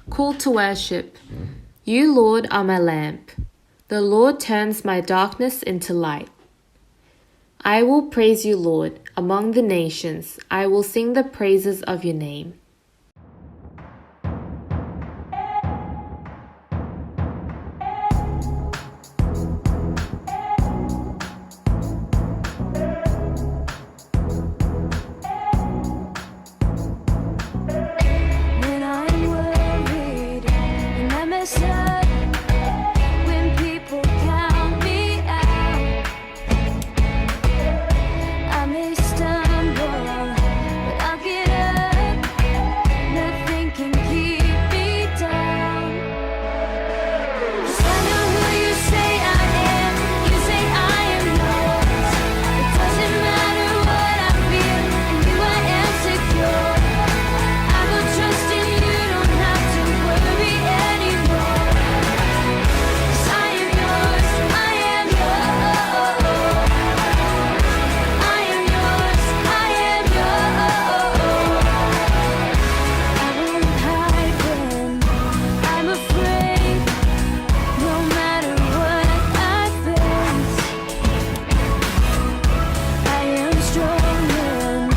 call to worship. You, Lord, are my lamp. The Lord turns my darkness into light. I will praise you, Lord, among the nations. I will sing the praises of your name. When I'm worried and I mess up, when people count me out, I may stumble, but I'll get up. Nothing can keep me down. 'Cause I know who you say I am. You say I am yours. It doesn't matter what I feel. In you I am secure. I will trust in you, don't have to worry anymore. 'Cause I am yours, I am yours. I am yours, I am yours. I won't hide when I'm afraid, no matter what I face. I am strong and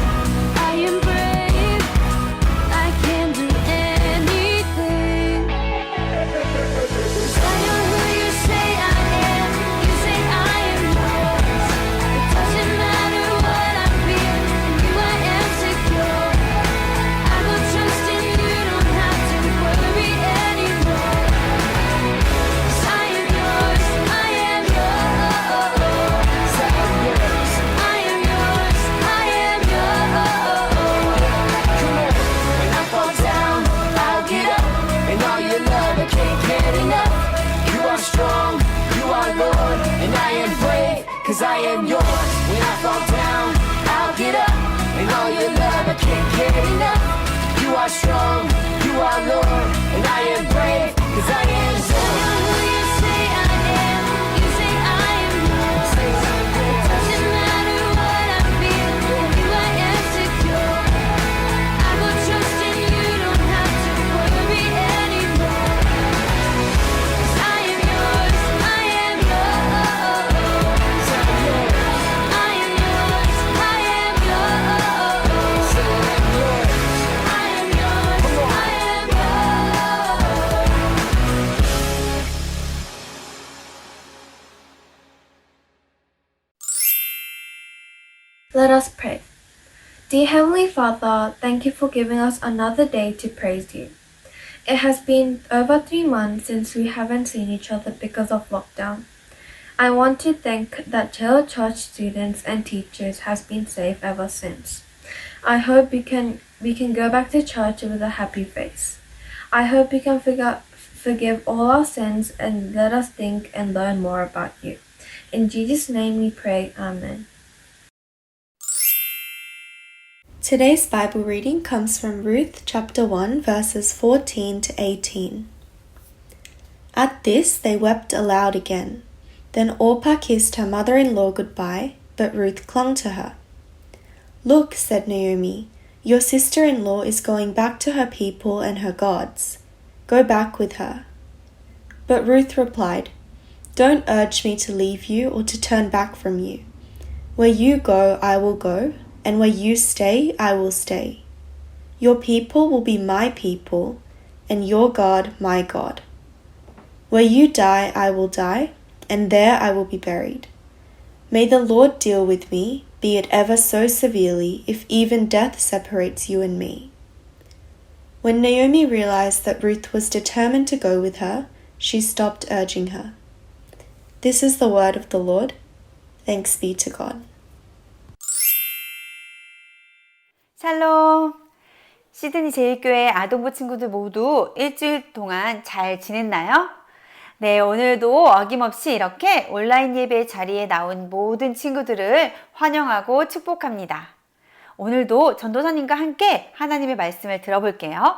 I am brave. I can do anything. 'Cause I know who you say I am. You say I am yours. It doesn't matter what I feel. In you I am secure. I will trust in you, don't have to worry anymore. 'Cause I am yours, I am yours. I am yours, I am yours, I am yours. When I fall down, I'll get up. And all your love, I can't get enough. You are strong, you are Lord, and I am brave, 'cause I am yours. When I fall down, I'll get up. And all your love, I can't get enough. You are strong, you are Lord, and I am brave, 'cause I am yours. I know who you say I am. You say I am yours. It doesn't matter what I feel. In you I am secure. I will trust in you, don't have to worry anymore. 'Cause I am yours, I am yours. I am yours, I am yours. I am yours, I am yours. Let us pray. Dear Heavenly Father, thank you for giving us another day to praise you. It has been over 3 months since we haven't seen each other because of lockdown. I want to thank that Taylor Church students and teachers has been safe ever since. I hope we can go back to church with a happy face. I hope we can forgive all our sins and let us think and learn more about you. In Jesus' name we pray, Amen. Today's Bible reading comes from Ruth chapter 1 verses 14 to 18. At this they wept aloud again. Then Orpah kissed her mother-in-law goodbye, but Ruth clung to her. Look, said Naomi, your sister-in-law is going back to her people and her gods. Go back with her. But Ruth replied, Don't urge me to leave you or to turn back from you. Where you go, I will go, and where you stay, I will stay. Your people will be my people, and your God my God. Where you die, I will die, and there I will be buried. May the Lord deal with me, be it ever so severely, if even death separates you and me. When Naomi realized that Ruth was determined to go with her, she stopped urging her. This is the word of the Lord. Thanks be to God. 샬롬! 시드니 제1교회 아동부 친구들 모두 일주일 동안 잘 지냈나요? 네, 오늘도 어김없이 이렇게 온라인 예배 자리에 나온 모든 친구들을 환영하고 축복합니다. 오늘도 전도사님과 함께 하나님의 말씀을 들어볼게요.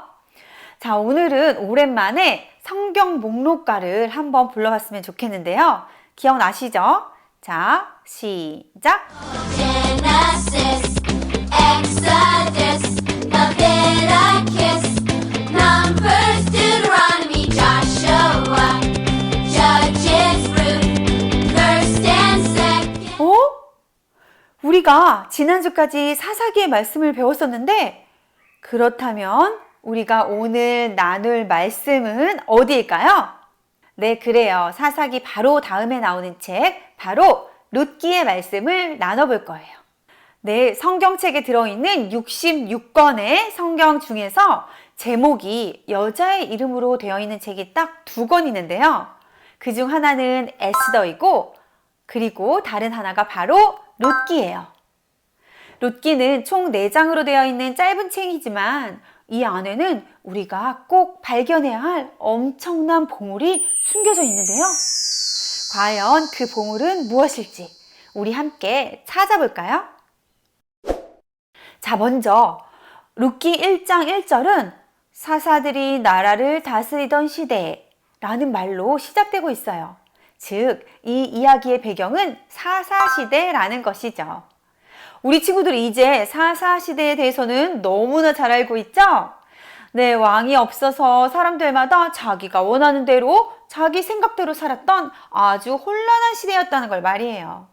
자, 오늘은 오랜만에 성경 목록가를 한번 불러봤으면 좋겠는데요. 기억나시죠? 자, 시작! Genesis, Exodus, Leviticus, Numbers, Deuteronomy. 우리가 지난주까지 사사기의 말씀을 배웠었는데, 그렇다면 우리가 오늘 나눌 말씀은 어디일까요? 네, 그래요. 사사기 바로 다음에 나오는 책, 바로 룻기의 말씀을 나눠볼 거예요. 네, 성경책에 들어있는 66권의 성경 중에서 제목이 여자의 이름으로 되어 있는 책이 딱 2권 있는데요. 그중 하나는 에스더이고, 그리고 다른 하나가 바로 룻기예요. 룻기는 총 4장으로 되어 있는 짧은 책이지만 이 안에는 우리가 꼭 발견해야 할 엄청난 보물이 숨겨져 있는데요. 과연 그 보물은 무엇일지 우리 함께 찾아볼까요? 자, 먼저 룻기 1장 1절은 사사들이 나라를 다스리던 시대라는 말로 시작되고 있어요. 즉, 이 이야기의 배경은 사사시대라는 것이죠. 우리 친구들이 이제 사사시대에 대해서는 너무나 잘 알고 있죠? 네, 왕이 없어서 사람들마다 자기가 원하는 대로 자기 생각대로 살았던 아주 혼란한 시대였다는 걸 말이에요.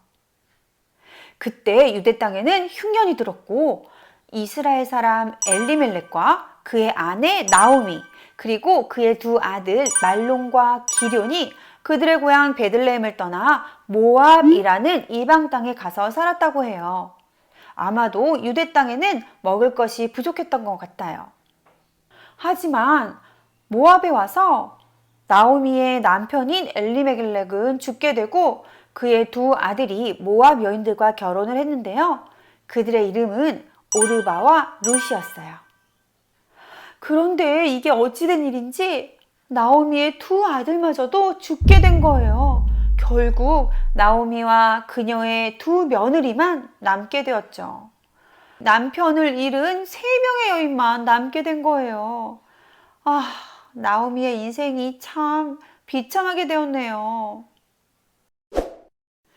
그때 유대 땅에는 흉년이 들었고 이스라엘 사람 엘리멜렉과 그의 아내 나오미, 그리고 그의 2 아들 말론과 기럐이 그들의 고향 베들레헴을 떠나 모압이라는 이방 땅에 가서 살았다고 해요. 아마도 유대 땅에는 먹을 것이 부족했던 것 같아요. 하지만 모압에 와서 나오미의 남편인 엘리멜렉은 죽게 되고 그의 2 아들이 모압 여인들과 결혼을 했는데요. 그들의 이름은 오르바와 룻이었어요. 그런데 이게 어찌된 일인지 나오미의 2 아들마저도 죽게 된 거예요. 결국 나오미와 그녀의 2 며느리만 남게 되었죠. 남편을 잃은 3명의 여인만 남게 된 거예요. 아, 나오미의 인생이 참 비참하게 되었네요.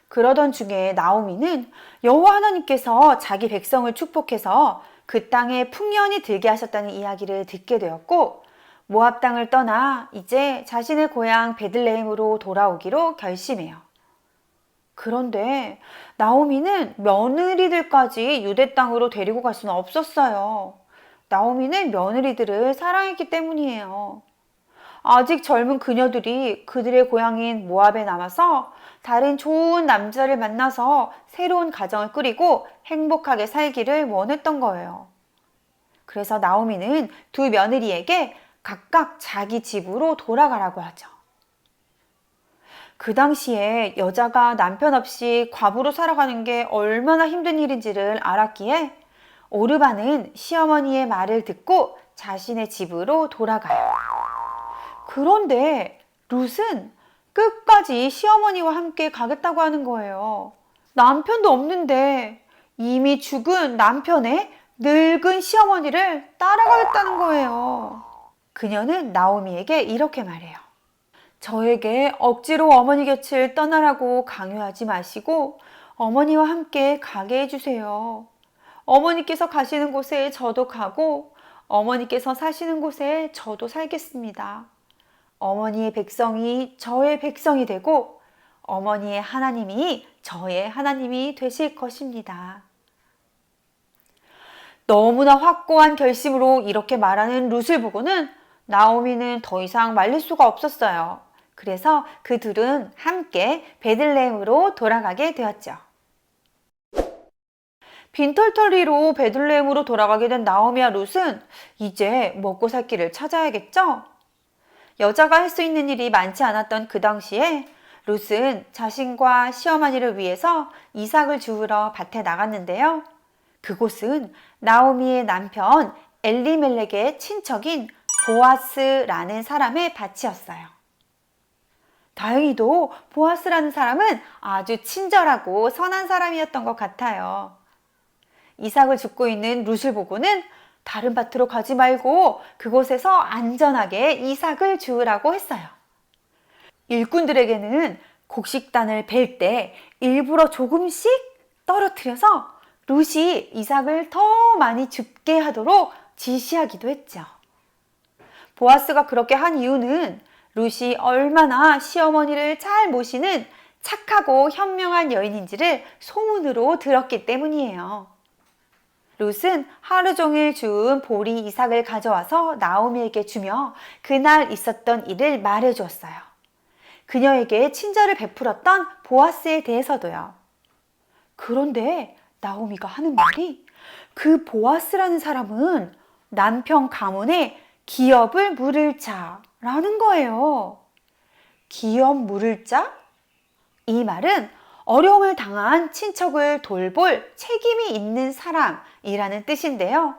그러던 중에 나오미는 여호와 하나님께서 자기 백성을 축복해서 그 땅에 풍년이 들게 하셨다는 이야기를 듣게 되었고, 모압 땅을 떠나 이제 자신의 고향 베들레헴으로 돌아오기로 결심해요. 그런데 나오미는 며느리들까지 유대 땅으로 데리고 갈 수는 없었어요. 나오미는 며느리들을 사랑했기 때문이에요. 아직 젊은 그녀들이 그들의 고향인 모압에 남아서 다른 좋은 남자를 만나서 새로운 가정을 꾸리고 행복하게 살기를 원했던 거예요. 그래서 나오미는 2 며느리에게 각각 자기 집으로 돌아가라고 하죠. 그 당시에 여자가 남편 없이 과부로 살아가는 게 얼마나 힘든 일인지를 알았기에 오르바는 시어머니의 말을 듣고 자신의 집으로 돌아가요. 그런데 룻은 끝까지 시어머니와 함께 가겠다고 하는 거예요. 남편도 없는데 이미 죽은 남편의 늙은 시어머니를 따라가겠다는 거예요. 그녀는 나오미에게 이렇게 말해요. 저에게 억지로 어머니 곁을 떠나라고 강요하지 마시고 어머니와 함께 가게 해주세요. 어머니께서 가시는 곳에 저도 가고 어머니께서 사시는 곳에 저도 살겠습니다. 어머니의 백성이 저의 백성이 되고 어머니의 하나님이 저의 하나님이 되실 것입니다. 너무나 확고한 결심으로 이렇게 말하는 룻을 보고는 나오미는 더 이상 말릴 수가 없었어요. 그래서 그 둘은 함께 베들레헴으로 돌아가게 되었죠. 빈털터리로 베들레헴으로 돌아가게 된 나오미와 룻은 이제 먹고 살 길을 찾아야겠죠? 여자가 할 수 있는 일이 많지 않았던 그 당시에 룻은 자신과 시어머니를 위해서 이삭을 주우러 밭에 나갔는데요. 그곳은 나오미의 남편 엘리멜렉의 친척인 보아스라는 사람의 밭이었어요. 다행히도 보아스라는 사람은 아주 친절하고 선한 사람이었던 것 같아요. 이삭을 줍고 있는 룻을 보고는 다른 밭으로 가지 말고 그곳에서 안전하게 이삭을 주우라고 했어요. 일꾼들에게는 곡식단을 벨 때 일부러 조금씩 떨어뜨려서 룻이 이삭을 더 많이 줍게 하도록 지시하기도 했죠. 보아스가 그렇게 한 이유는 룻이 얼마나 시어머니를 잘 모시는 착하고 현명한 여인인지를 소문으로 들었기 때문이에요. 룻은 하루 종일 주운 보리 이삭을 가져와서 나오미에게 주며 그날 있었던 일을 말해주었어요. 그녀에게 친절을 베풀었던 보아스에 대해서도요. 그런데 나오미가 하는 말이 그 보아스라는 사람은 남편 가문의 기업을 물을 자라는 거예요. 기업 물을 자? 이 말은 어려움을 당한 친척을 돌볼 책임이 있는 사람이라는 뜻인데요.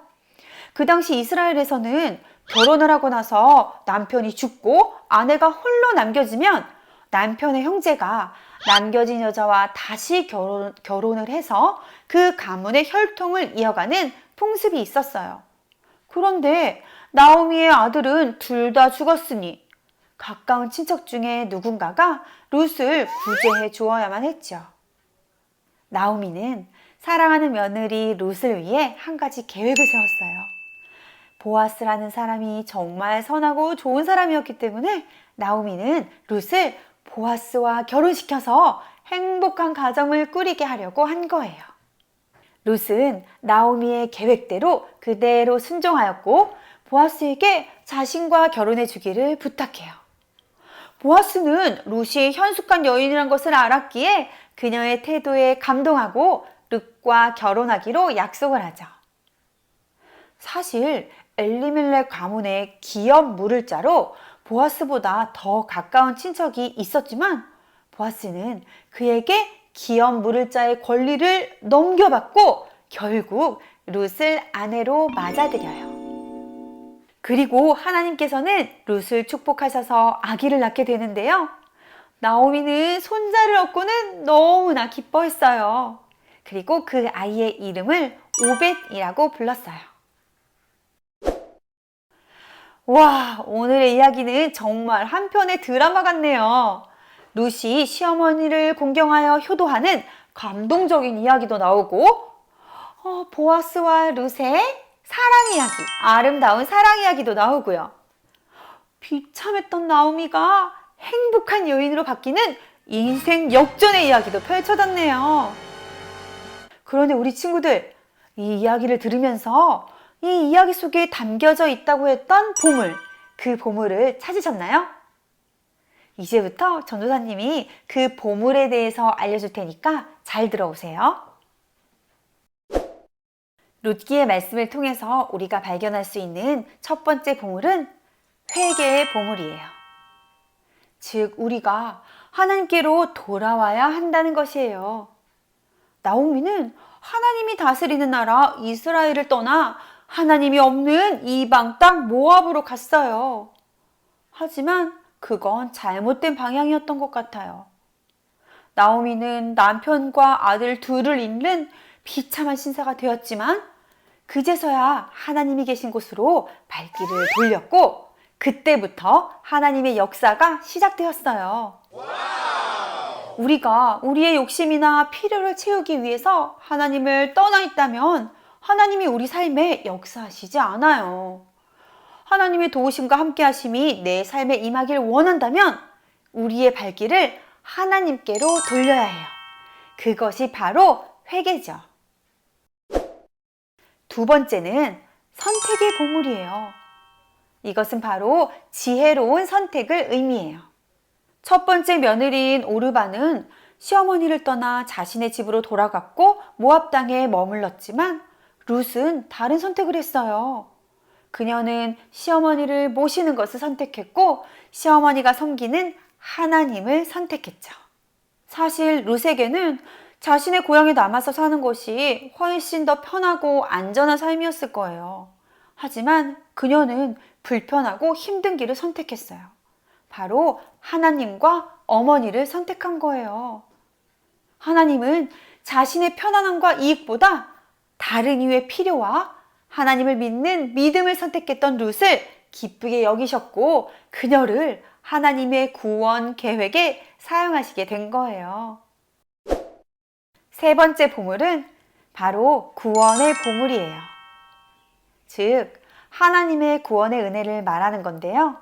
그 당시 이스라엘에서는 결혼을 하고 나서 남편이 죽고 아내가 홀로 남겨지면 남편의 형제가 남겨진 여자와 다시 결혼을 해서 그 가문의 혈통을 이어가는 풍습이 있었어요. 그런데 나오미의 아들은 둘 다 죽었으니 가까운 친척 중에 누군가가 룻을 구제해 주어야만 했죠. 나오미는 사랑하는 며느리 룻을 위해 한 가지 계획을 세웠어요. 보아스라는 사람이 정말 선하고 좋은 사람이었기 때문에 나오미는 룻을 보아스와 결혼시켜서 행복한 가정을 꾸리게 하려고 한 거예요. 룻은 나오미의 계획대로 그대로 순종하였고 보아스에게 자신과 결혼해 주기를 부탁해요. 보아스는 룻이 현숙한 여인이란 것을 알았기에 그녀의 태도에 감동하고 룻과 결혼하기로 약속을 하죠. 사실 엘리멜렉 가문의 기업 물을 자로 보아스보다 더 가까운 친척이 있었지만 보아스는 그에게 기업 물을 자의 권리를 넘겨받고 결국 룻을 아내로 맞아들여요. 그리고 하나님께서는 룻을 축복하셔서 아기를 낳게 되는데요. 나오미는 손자를 얻고는 너무나 기뻐했어요. 그리고 그 아이의 이름을 오벳이라고 불렀어요. 와, 오늘의 이야기는 정말 한편의 드라마 같네요. 룻이 시어머니를 공경하여 효도하는 감동적인 이야기도 나오고 보아스와 룻의 사랑 이야기, 아름다운 사랑 이야기도 나오고요. 비참했던 나오미가 행복한 여인으로 바뀌는 인생 역전의 이야기도 펼쳐졌네요. 그런데 우리 친구들, 이 이야기를 들으면서 이 이야기 속에 담겨져 있다고 했던 보물, 그 보물을 찾으셨나요? 이제부터 전도사님이 그 보물에 대해서 알려줄 테니까 잘 들어오세요. 룻기의 말씀을 통해서 우리가 발견할 수 있는 첫 번째 보물은 회개의 보물이에요. 즉, 우리가 하나님께로 돌아와야 한다는 것이에요. 나오미는 하나님이 다스리는 나라 이스라엘을 떠나 하나님이 없는 이방 땅 모압으로 갔어요. 하지만 그건 잘못된 방향이었던 것 같아요. 나오미는 남편과 아들 둘을 잃는 비참한 신사가 되었지만 그제서야 하나님이 계신 곳으로 발길을 돌렸고 그때부터 하나님의 역사가 시작되었어요. 우리가 우리의 욕심이나 필요를 채우기 위해서 하나님을 떠나 있다면 하나님이 우리 삶에 역사하시지 않아요. 하나님의 도우심과 함께 하심이 내 삶에 임하길 원한다면 우리의 발길을 하나님께로 돌려야 해요. 그것이 바로 회개죠. 두 번째는 선택의 보물이에요. 이것은 바로 지혜로운 선택을 의미해요. 첫 번째 며느리인 오르바는 시어머니를 떠나 자신의 집으로 돌아갔고 모압 땅에 머물렀지만 룻은 다른 선택을 했어요. 그녀는 시어머니를 모시는 것을 선택했고 시어머니가 섬기는 하나님을 선택했죠. 사실 룻에게는 자신의 고향에 남아서 사는 것이 훨씬 더 편하고 안전한 삶이었을 거예요. 하지만 그녀는 불편하고 힘든 길을 선택했어요. 바로 하나님과 어머니를 선택한 거예요. 하나님은 자신의 편안함과 이익보다 다른 이의 필요와 하나님을 믿는 믿음을 선택했던 룻을 기쁘게 여기셨고 그녀를 하나님의 구원 계획에 사용하시게 된 거예요. 세 번째 보물은 바로 구원의 보물이에요. 즉, 하나님의 구원의 은혜를 말하는 건데요.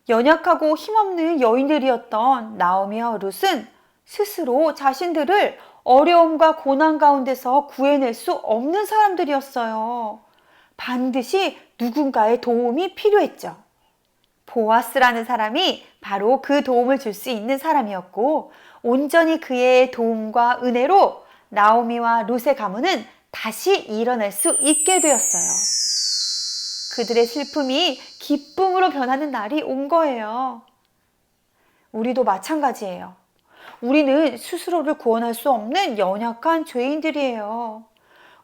연약하고 힘없는 여인들이었던 나오미와 룻은 스스로 자신들을 어려움과 고난 가운데서 구해낼 수 없는 사람들이었어요. 반드시 누군가의 도움이 필요했죠. 보아스라는 사람이 바로 그 도움을 줄 수 있는 사람이었고, 온전히 그의 도움과 은혜로 나오미와 룻의 가문은 다시 일어날 수 있게 되었어요. 그들의 슬픔이 기쁨으로 변하는 날이 온 거예요. 우리도 마찬가지예요. 우리는 스스로를 구원할 수 없는 연약한 죄인들이에요.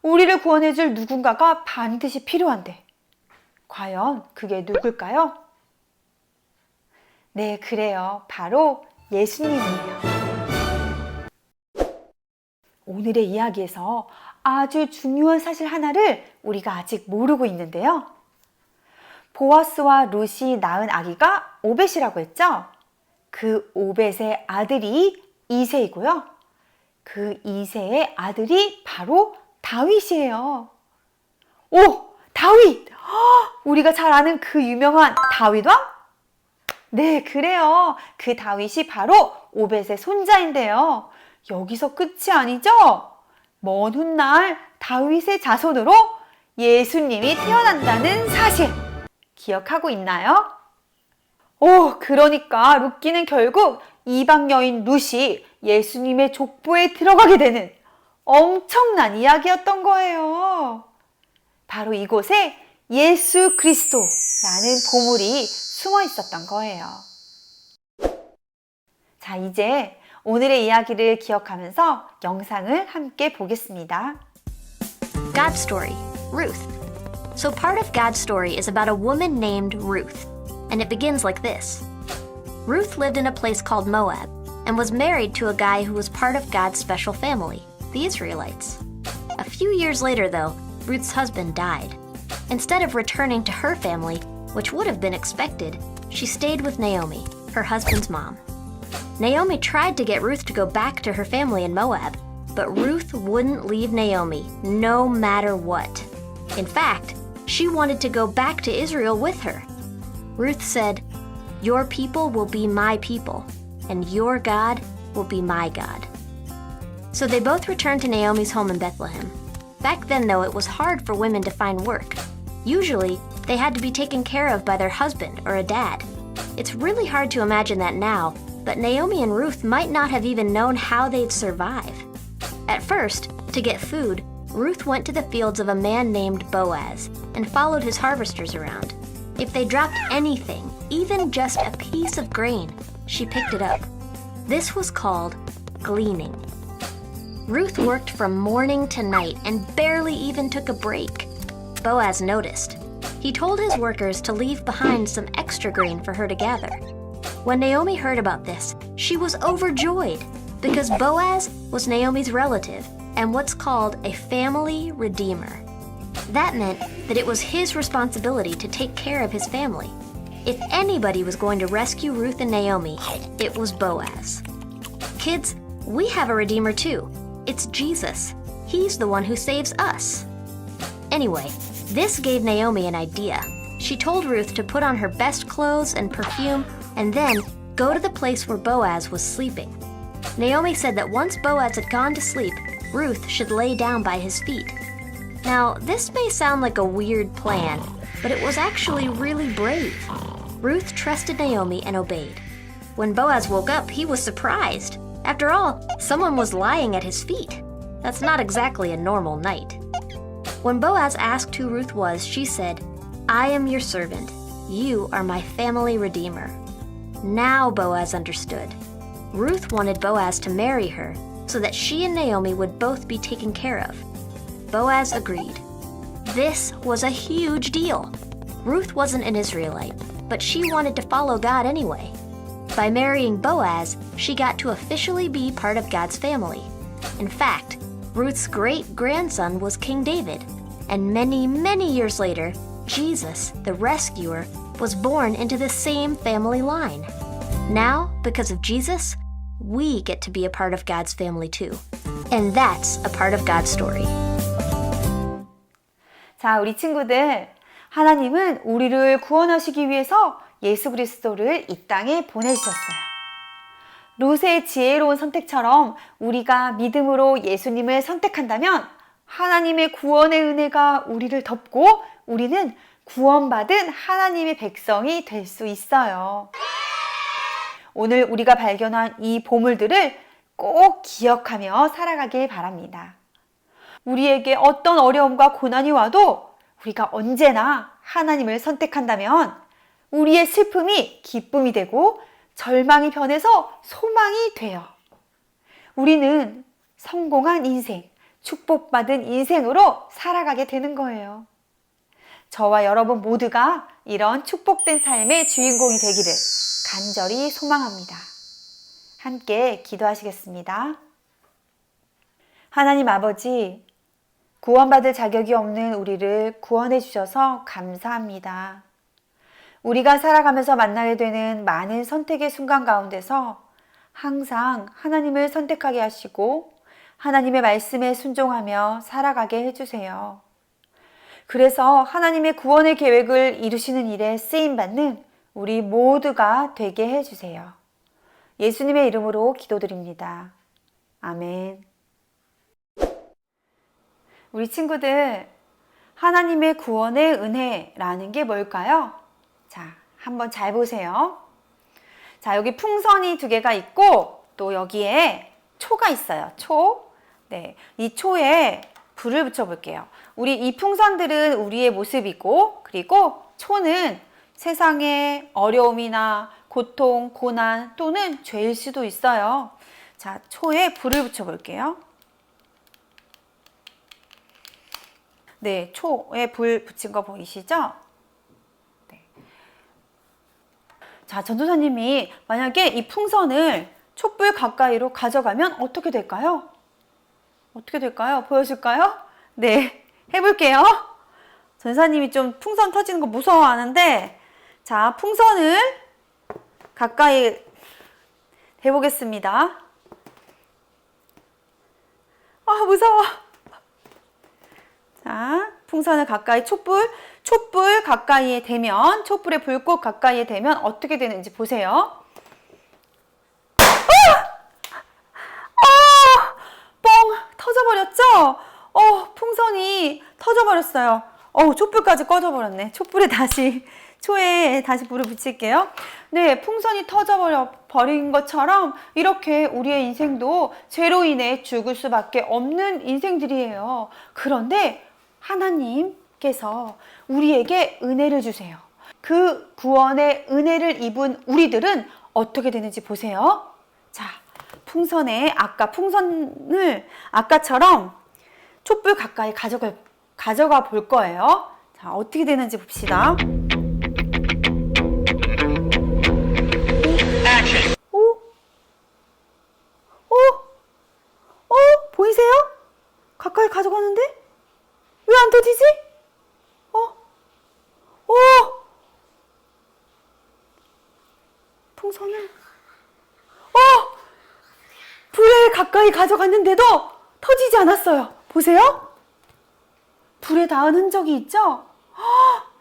우리를 구원해줄 누군가가 반드시 필요한데, 과연 그게 누굴까요? 네, 그래요. 바로 예수님이에요. 오늘의 이야기에서 아주 중요한 사실 하나를 우리가 아직 모르고 있는데요. 보아스와 룻이 낳은 아기가 오벳이라고 했죠? 그 오벳의 아들이 이새이고요. 그 이새의 아들이 바로 다윗이에요. 오! 다윗! 우리가 잘 아는 그 유명한 다윗 왕? 네, 그래요. 그 다윗이 바로 오벳의 손자인데요. 여기서 끝이 아니죠? 먼 훗날 다윗의 자손으로 예수님이 태어난다는 사실 기억하고 있나요? 그러니까 룻기는 결국 이방 여인 룻이 예수님의 족보에 들어가게 되는 엄청난 이야기였던 거예요. 바로 이곳에 예수 그리스도라는 보물이 숨어 있었던 거예요. 자, 이제 오늘의 이야기를 기억하면서 영상을 함께 보겠습니다. God's story, Ruth. So part of God's story is about a woman named Ruth, and it begins like this. Ruth lived in a place called Moab and was married to a guy who was part of God's special family, the Israelites. A few years later, though, Ruth's husband died. Instead of returning to her family, which would have been expected, she stayed with Naomi, her husband's mom. Naomi tried to get Ruth to go back to her family in Moab, but Ruth wouldn't leave Naomi, no matter what. In fact, she wanted to go back to Israel with her. Ruth said, "Your people will be my people, and your God will be my God." So they both returned to Naomi's home in Bethlehem. Back then, though, it was hard for women to find work. Usually, they had to be taken care of by their husband or a dad. It's really hard to imagine that now, but Naomi and Ruth might not have even known how they'd survive. At first, to get food, Ruth went to the fields of a man named Boaz and followed his harvesters around. If they dropped anything, even just a piece of grain, she picked it up. This was called gleaning. Ruth worked from morning to night and barely even took a break. Boaz noticed. He told his workers to leave behind some extra grain for her to gather. When Naomi heard about this, she was overjoyed because Boaz was Naomi's relative and what's called a family redeemer. That meant that it was his responsibility to take care of his family. If anybody was going to rescue Ruth and Naomi, it was Boaz. Kids, we have a redeemer too. It's Jesus. He's the one who saves us. Anyway, this gave Naomi an idea. She told Ruth to put on her best clothes and perfume and then go to the place where Boaz was sleeping. Naomi said that once Boaz had gone to sleep, Ruth should lay down by his feet. Now, this may sound like a weird plan, but it was actually really brave. Ruth trusted Naomi and obeyed. When Boaz woke up, he was surprised. After all, someone was lying at his feet. That's not exactly a normal night. When Boaz asked who Ruth was, she said, "I am your servant. You are my family redeemer." Now Boaz understood. Ruth wanted Boaz to marry her so that she and Naomi would both be taken care of. Boaz agreed. This was a huge deal. Ruth wasn't an Israelite, but she wanted to follow God anyway. By marrying Boaz, she got to officially be part of God's family. In fact, Ruth's great-grandson was King David, and many, many years later, Jesus, the rescuer, was born into the same family line. Now, because of Jesus, we get to be a part of God's family too. And that's a part of God's story. 자, 우리 친구들, 하나님은 우리를 구원하시기 위해서 예수 그리스도를 이 땅에 보내주셨어요. 룻의 지혜로운 선택처럼 우리가 믿음으로 예수님을 선택한다면 하나님의 구원의 은혜가 우리를 덮고 우리는 구원받은 하나님의 백성이 될 수 있어요. 오늘 우리가 발견한 이 보물들을 꼭 기억하며 살아가길 바랍니다. 우리에게 어떤 어려움과 고난이 와도 우리가 언제나 하나님을 선택한다면 우리의 슬픔이 기쁨이 되고 절망이 변해서 소망이 돼요. 우리는 성공한 인생, 축복받은 인생으로 살아가게 되는 거예요. 저와 여러분 모두가 이런 축복된 삶의 주인공이 되기를 간절히 소망합니다. 함께 기도하시겠습니다. 하나님 아버지, 구원받을 자격이 없는 우리를 구원해 주셔서 감사합니다. 우리가 살아가면서 만나게 되는 많은 선택의 순간 가운데서 항상 하나님을 선택하게 하시고 하나님의 말씀에 순종하며 살아가게 해주세요. 그래서 하나님의 구원의 계획을 이루시는 일에 쓰임받는 우리 모두가 되게 해주세요. 예수님의 이름으로 기도드립니다. 아멘. 우리 친구들, 하나님의 구원의 은혜라는 게 뭘까요? 자, 한번 잘 보세요. 자, 여기 풍선이 2개가 있고 또 여기에 초가 있어요. 초. 네, 이 초에 불을 붙여 볼게요. 우리 이 풍선들은 우리의 모습이고, 그리고 초는 세상의 어려움이나 고통, 고난 또는 죄일 수도 있어요. 자, 초에 불을 붙여 볼게요. 네, 초에 불 붙인 거 보이시죠? 네. 자, 전도사님이 만약에 이 풍선을 촛불 가까이로 가져가면 어떻게 될까요? 어떻게 될까요? 보여줄까요? 네, 해볼게요. 전사님이 좀 풍선 터지는 거 무서워하는데, 자, 풍선을 가까이 대보겠습니다. 아, 무서워. 자, 풍선을 가까이 촛불 가까이에 대면, 촛불의 불꽃 가까이에 대면 어떻게 되는지 보세요. 뻥! 터져버렸죠? 풍선이 터져버렸어요. 촛불까지 꺼져버렸네. 초에 다시 불을 붙일게요. 네, 풍선이 터져버린 것처럼 이렇게 우리의 인생도 죄로 인해 죽을 수밖에 없는 인생들이에요. 그런데 하나님께서 우리에게 은혜를 주세요. 그 구원의 은혜를 입은 우리들은 어떻게 되는지 보세요. 자, 풍선을 아까처럼 촛불 가까이 가져가 볼 거예요. 자, 어떻게 되는지 봅시다. 보이세요? 가까이 가져가는데? 왜 안 터지지? 풍선을 불에 가까이 가져갔는데도 터지지 않았어요. 보세요. 불에 닿은 흔적이 있죠?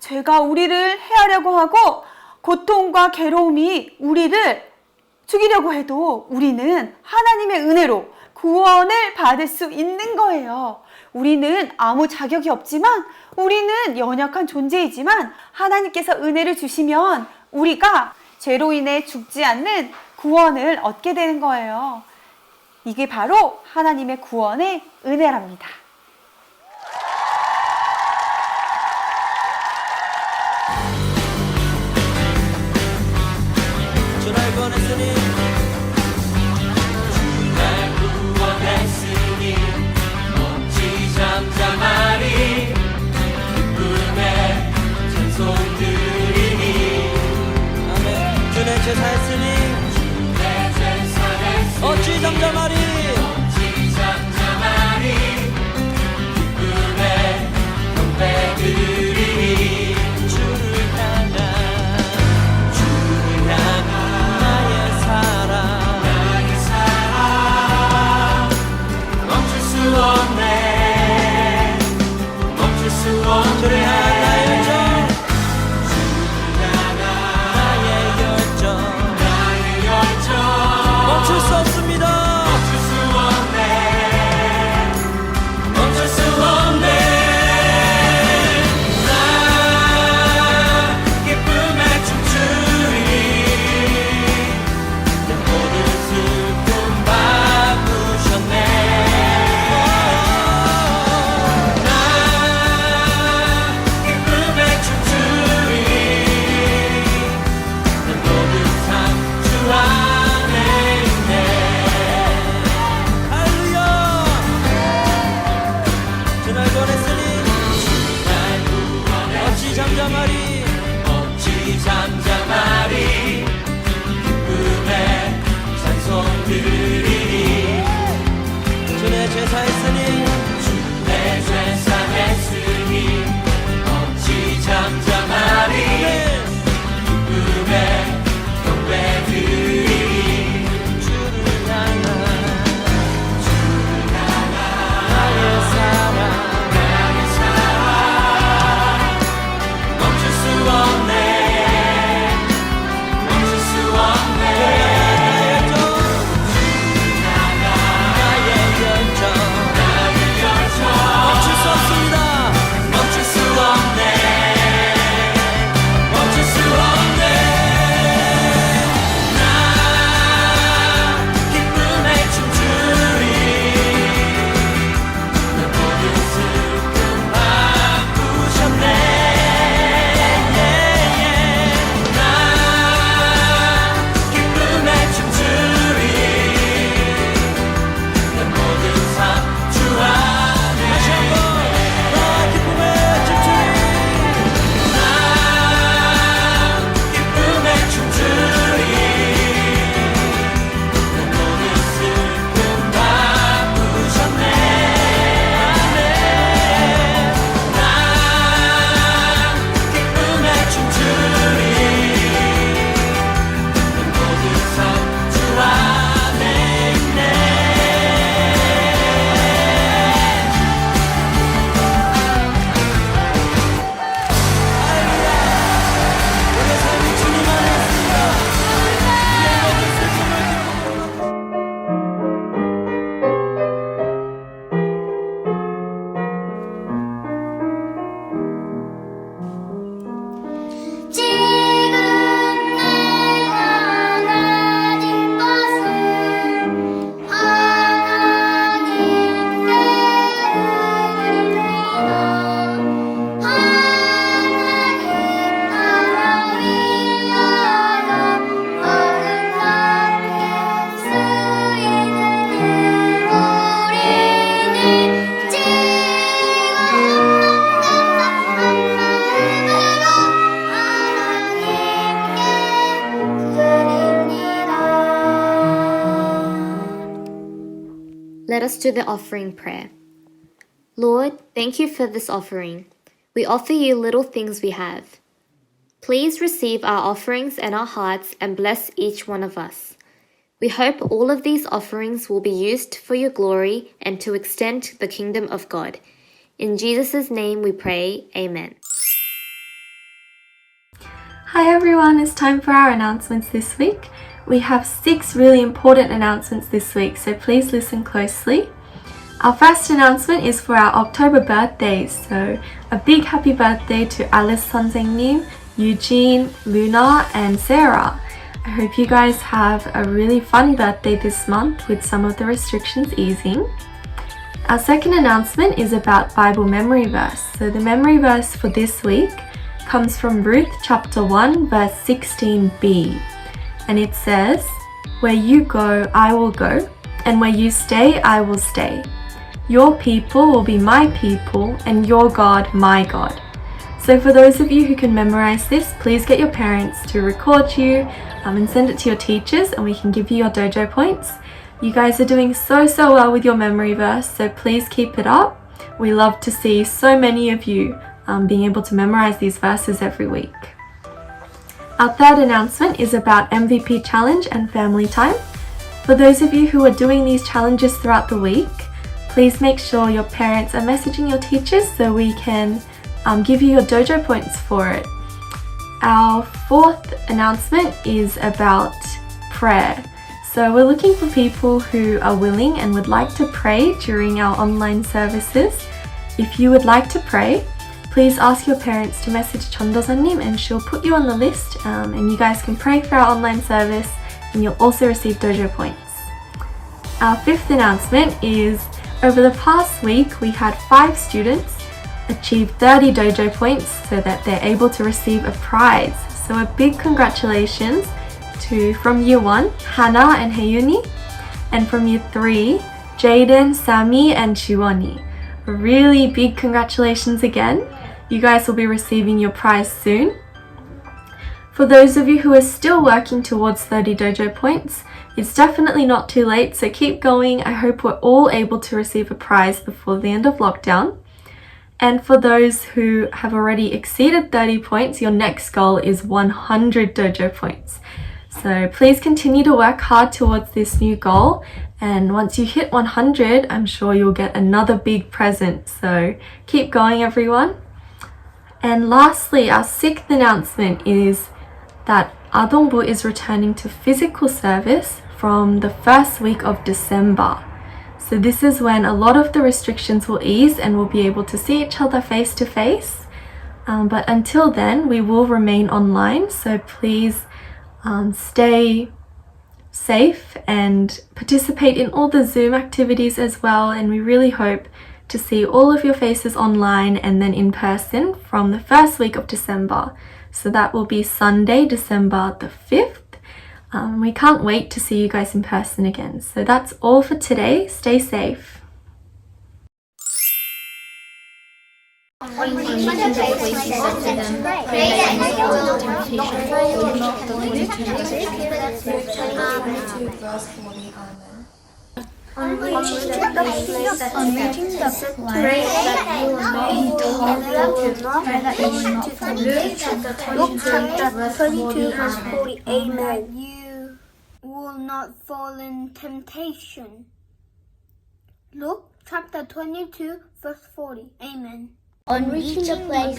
죄가 우리를 해하려고 하고 고통과 괴로움이 우리를 죽이려고 해도 우리는 하나님의 은혜로 구원을 받을 수 있는 거예요. 우리는 아무 자격이 없지만, 우리는 연약한 존재이지만 하나님께서 은혜를 주시면 우리가 죄로 인해 죽지 않는 구원을 얻게 되는 거예요. 이게 바로 하나님의 구원의 은혜랍니다. 주날 구원했으니 주날 구원했으니 멈지 잠잠하리 기쁨의 찬송 드리니 아멘. 주내 제사했으니 어찌 잠잠하리 기쁨의 경배 드리니 주를 향한 나의 사랑 let us do the offering prayer. Lord, thank you for this offering. We offer you little things we have. Please receive our offerings and our hearts and bless each one of us. We hope all of these offerings will be used for your glory and to extend the kingdom of God. In Jesus' name we pray, Amen. Hi everyone, it's time for our announcements this week. We have 6 really important announcements this week, so please listen closely. Our first announcement is for our October birthdays, so a big happy birthday to Alice 선생님, Eugene, Luna and Sarah. I hope you guys have a really fun birthday this month with some of the restrictions easing. Our second announcement is about Bible memory verse. So the memory verse for this week comes from Ruth chapter 1 verse 16b. And it says, "Where you go, I will go, and where you stay, I will stay. Your people will be my people, and your God, my God." So for those of you who can memorize this, please get your parents to record you and send it to your teachers, and we can give you your dojo points. You guys are doing so well with your memory verse, so please keep it up. We love to see so many of you being able to memorize these verses every week. Our third announcement is about MVP Challenge and family time. For those of you who are doing these challenges throughout the week, please make sure your parents are messaging your teachers so we can give you your dojo points for it. Our fourth announcement is about prayer. So we're looking for people who are willing and would like to pray during our online services. If you would like to pray, please ask your parents to message 전도사님 and she'll put you on the list and you guys can pray for our online service and you'll also receive dojo points. Our fifth announcement is over the past week we had 5 students achieve 30 dojo points so that they're able to receive a prize. So a big congratulations to from year 1, Hannah and Heyuni, and from year 3, Jaden, Sami and Chiwani. A really big congratulations again. You guys will be receiving your prize soon. For those of you who are still working towards 30 dojo points, it's definitely not too late, so keep going. I hope we're all able to receive a prize before the end of lockdown. And for those who have already exceeded 30 points, your next goal is 100 dojo points. So please continue to work hard towards this new goal. And once you hit 100, I'm sure you'll get another big present. So keep going, everyone. And lastly, our 6th announcement is that Adongbu is returning to physical service from the first week of December. So this is when a lot of the restrictions will ease and we'll be able to see each other face to face. But until then, we will remain online. So please stay safe and participate in all the Zoom activities as well. And we really hope to see all of your faces online and then in person from the first week of December. So that will be Sunday, December the 5th. We can't wait to see you guys in person again. So that's all for today. Stay safe. On reaching the place that you will not fall. Luke chapter 22 verse 40. Amen. You will not fall in temptation. Luke chapter 22 verse 40. Amen. On reaching the place,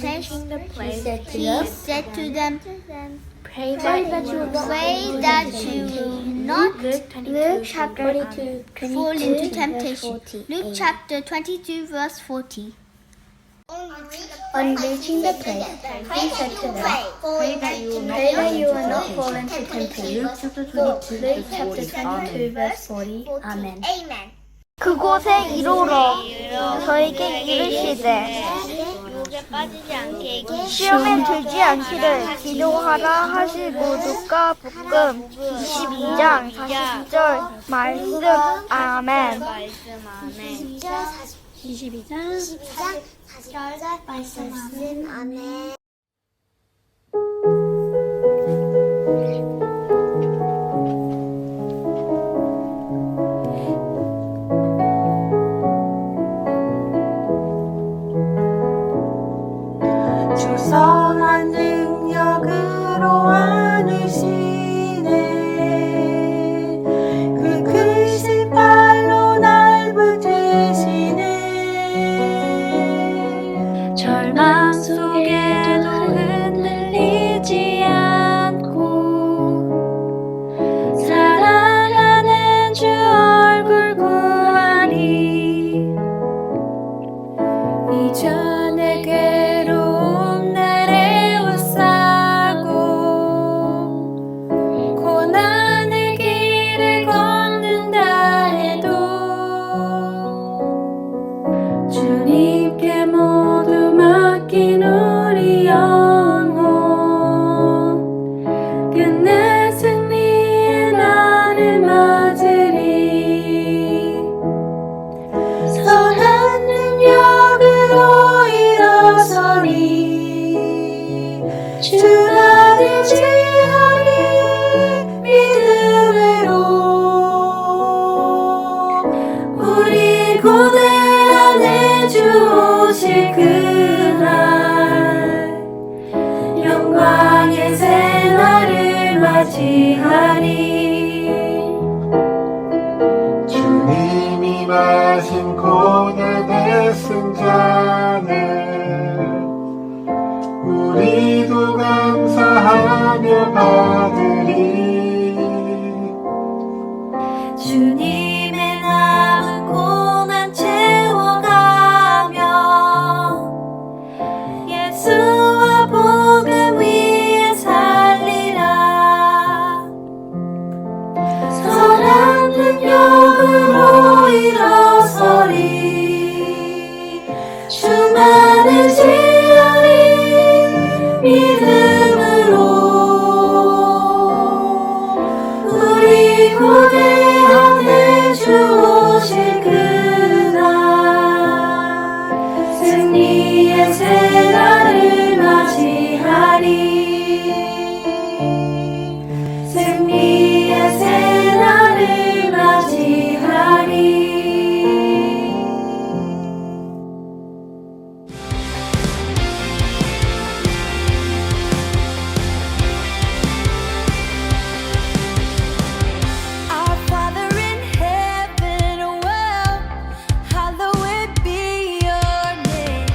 he said to them, Pray that you will not Luke chapter 22, fall into temptation. Luke chapter 22 verse 40. On reaching the place, he said to them, Pray that you will not fall into temptation. Luke chapter 22 verse 40. Amen. 그곳에 이르러 저에게 이르시되 시험에 들지 않기를 기도하라 하시고 누가복음 22장 40절 말씀. 아멘. 22장 40절 말씀. 아멘. 맞이하리. 주님이 마신 고난의 승잔을 우리도 감사하며 받으리. 주님의 남은 고난 채워가며 예수와 복음 위에 살리라. 선한 능력으로 일어서리. 주만을 지으리. 믿음으로 우리 고대하는 주 오실 그날 승리의 새날을 맞이하리. 승리의 새날을 맞이하리. Our Father in heaven, well, hallowed be your name.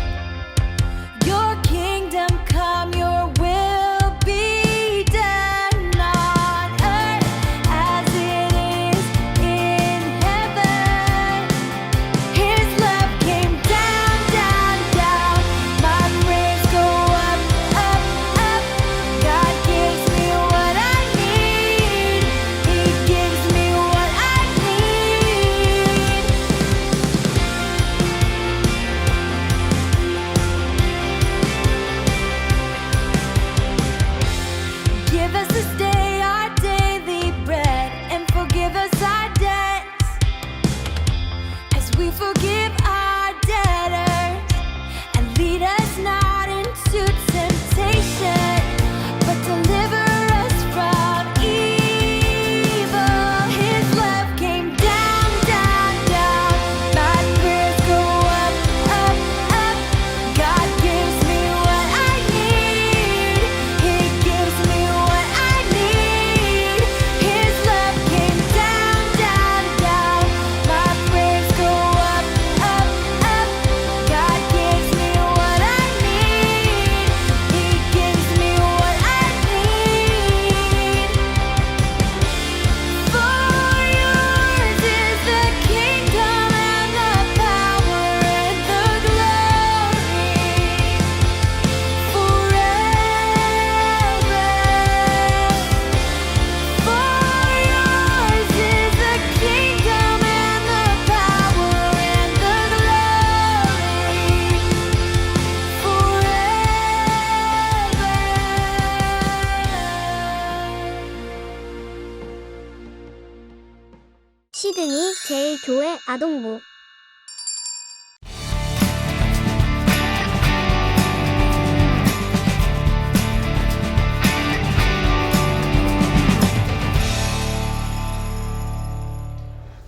Your kingdom come, your will be done on earth as it is in heaven. His love came down, down, down. My prayers go up, up, up. God gives me what I need. He gives me what I need. Give us this day our daily bread, and forgive us our debts as we forgive our debtors. And lead us not into temptation, but deliver us from evil. His love came down, down, down. My prayers go up, up, up. God gives me what I need. He gives me what I need. His love came down, down, down. My prayers go up, up, up. God gives me what I need. He gives me what I need. For yours is the kingdom and the power and the glory forever. For yours is the kingdom and the power and the glory forever. 시드니 제1교회 아동부.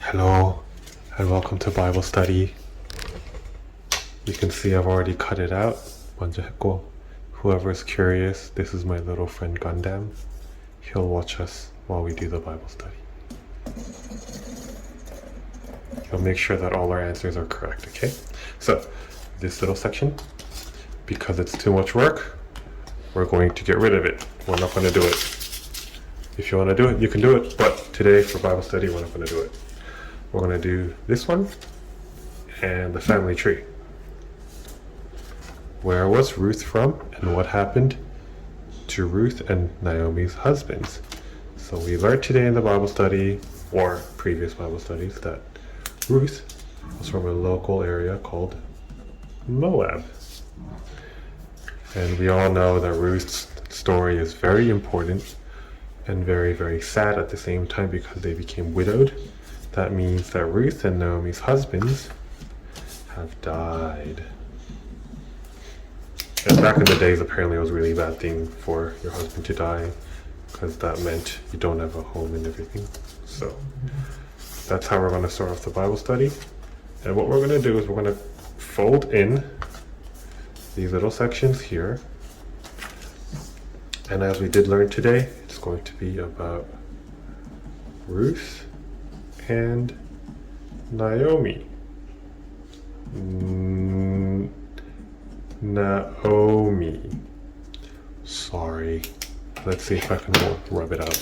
Hello and welcome to Bible study. You can see I've already cut it out. 먼저 했고, whoever is curious, this is my little friend Gundam. He'll watch us while we do the Bible study. He'll make sure that all our answers are correct, okay? So, this little section, because it's too much work, we're going to get rid of it. We're not going to do it. If you want to do it, you can do it, but today for Bible study, we're not going to do it. We're going to do this one and the family tree. Where was Ruth from and what happened to Ruth and Naomi's husbands? So we learned today in the Bible study, or previous Bible studies, that Ruth was from a local area called Moab. And we all know that Ruth's story is very important and very, very sad at the same time because they became widowed. That means that Ruth and Naomi's husbands have died. And back in the days, apparently it was a really bad thing for your husband to die because that meant you don't have a home and everything. So that's how we're going to start off the Bible study. And what we're going to do is we're going to fold in these little sections here. And as we did learn today, It's going to be about Ruth and Naomi. Naomi. Sorry. Let's see if I can rub it out.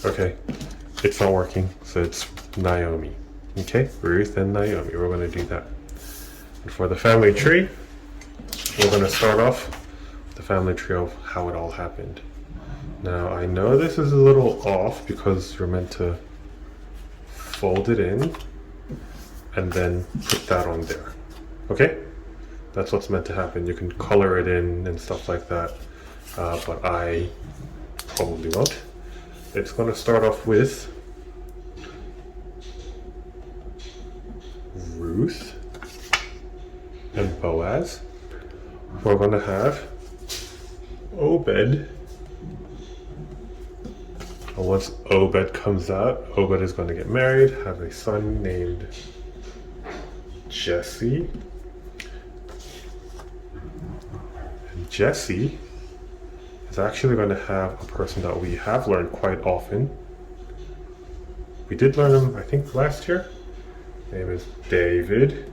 Okay, it's not working, so it's Naomi. Okay, Ruth and Naomi, we're going to do that. And for the family tree, we're going to start off with the family tree of how it all happened. Now, I know this is a little off because you're meant to fold it in and then put that on there. Okay? That's what's meant to happen. You can color it in and stuff like that, but I probably won't. It's going to start off with Ruth and Boaz. We're going to have Obed. And once Obed comes out, Obed is going to get married, have a son named Jesse. And Jesse is actually going to have a person that we have learned quite often. We did learn him, I think, last year. His name is David.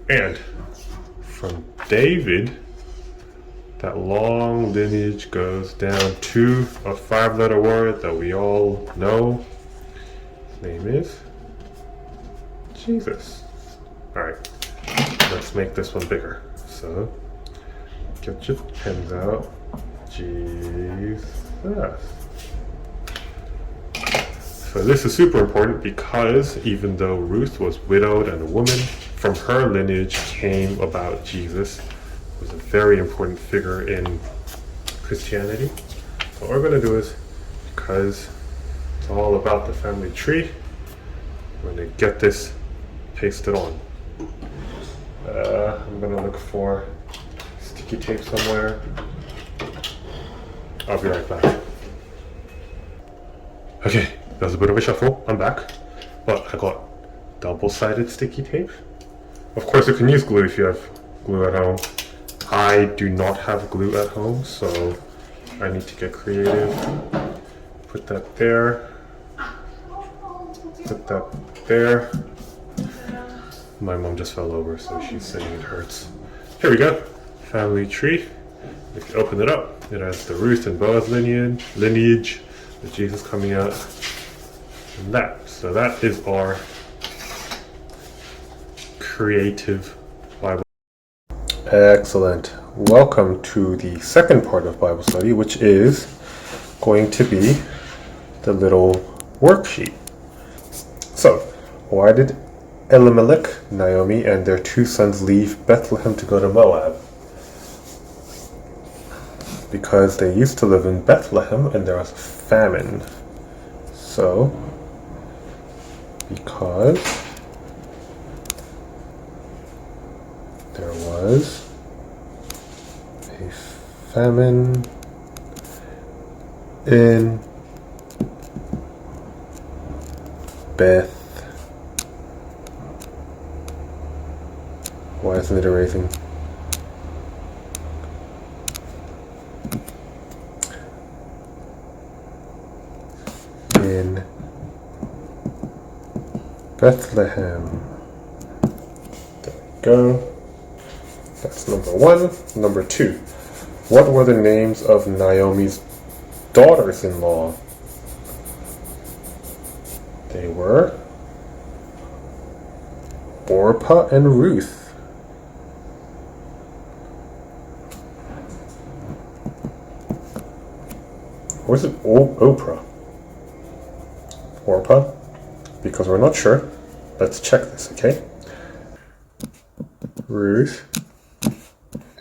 And from David, that long lineage goes down to a 5-letter word that we all know. His name is Jesus. Alright, let's make this one bigger. So, get your pens out. Jesus. So this is super important because even though Ruth was widowed and a woman, from her lineage came about Jesus, who was a very important figure in Christianity. So what we're going to do is, because it's all about the family tree, we're going to get this pasted on. I'm going to look for sticky tape somewhere. I'll be right back. Okay, that was a bit of a shuffle. I'm back. But I got double-sided sticky tape. Of course, you can use glue if you have glue at home. I do not have glue at home, so I need to get creative. Put that there. Put that there. My mom just fell over, so she's saying it hurts. Here we go. Family tree. If you open it up, it has the Ruth and Boaz lineage, with Jesus coming out, and that. So that is our creative Bible. Excellent. Welcome to the second part of Bible study, which is going to be the little worksheet. So, why did Elimelech, Naomi, and their 2 sons leave Bethlehem to go to Moab? Because they used to live in Bethlehem and there was a famine. So, because there was a famine in Beth. Why isn't it erasing? In Bethlehem. There we go. That's number 1. Number 2. What were the names of Naomi's daughters-in-law? They were Orpah and Ruth. Or is it Oprah? Orpah? Because we're not sure. Let's check this, okay? Ruth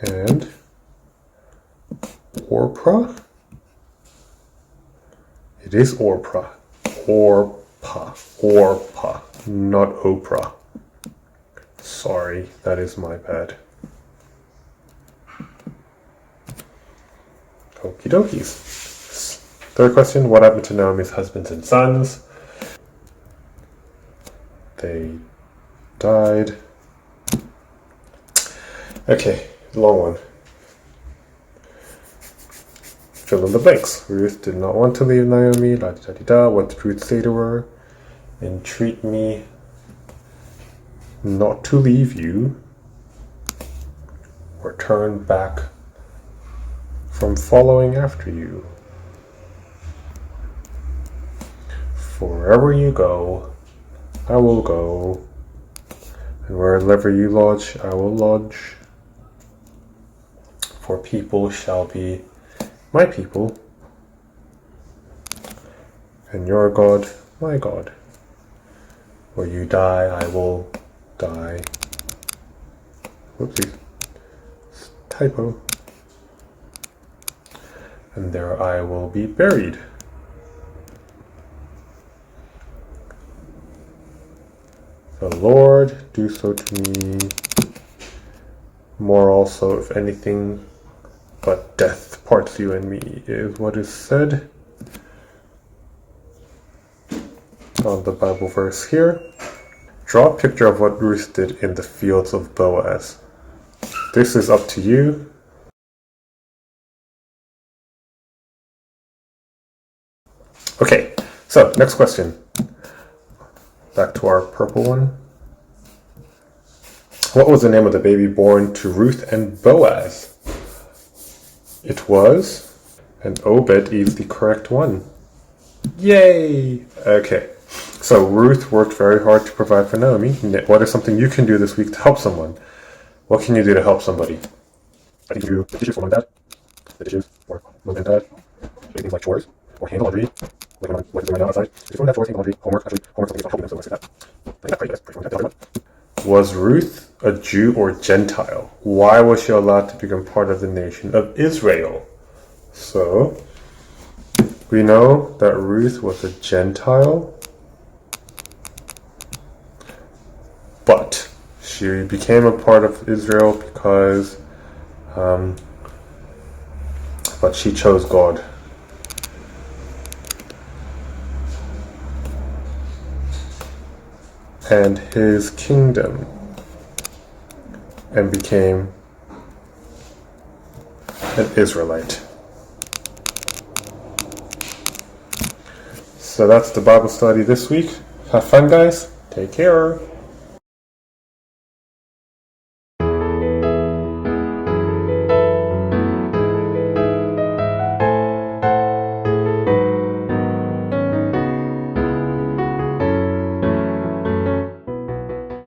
and Orpah. It is Orpah. Orpah. Not Oprah. Sorry, that is my bad. Okie dokies. Third question, what happened to Naomi's husbands and sons? they died. Okay, long one. Fill in the blanks. Ruth did not want to leave Naomi. La da da da. What did Ruth say to her? Entreat me not to leave you or turn back from following after you. For wherever you go, I will go, and wherever you lodge, I will lodge. For people shall be my people, and your God, my God. Where you die, I will die. Whoopsie. Typo. And there I will be buried. The Lord do so to me, more also, if anything but death parts you and me, is what is said on the Bible verse here. Draw a picture of what Ruth did in the fields of Boaz. This is up to you. Okay, so next question. Back to our purple one. What was the name of the baby born to Ruth and Boaz? It was, and Obed is the correct one. Yay! Okay, so Ruth worked very hard to provide for Naomi. What is something you can do this week to help someone? What can you do to help somebody? I can do the dishes for mom and dad, the dishes for mom and dad, do things like chores, or handle laundry, like I'm doing right now outside. If you don't have chores, handle laundry, homework, something about helping them, so let's do that. Was Ruth a Jew or Gentile? Why was she allowed to become part of the nation of Israel? So, we know that Ruth was a Gentile, but she became a part of Israel because, but she chose God. And his kingdom, and became an Israelite. So that's the Bible study this week. Have fun, guys. Take care.